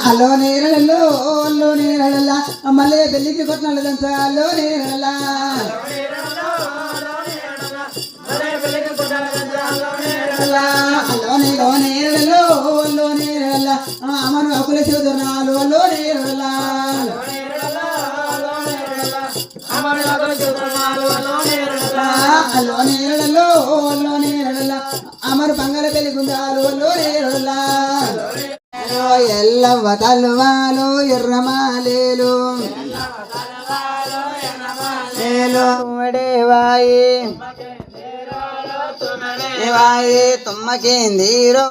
అలో నేరలో అల్లో నేరల మళ్ళీ పెళ్లికి కొట్టినదంతా అల్లో నేరల అల్లో నేరలో అల్లో నేరల అమరు అకుల చూదున్నాలు అల్లో నేరల అల్లో నేరలో అల్లో నేరల అమరు పంగల పెళ్లిగుండాలు అల్లో నేరల ఎల్లవ్వ తల్వాలు ఎర్రమాలేలు వాయి తుమ్మకేందీరో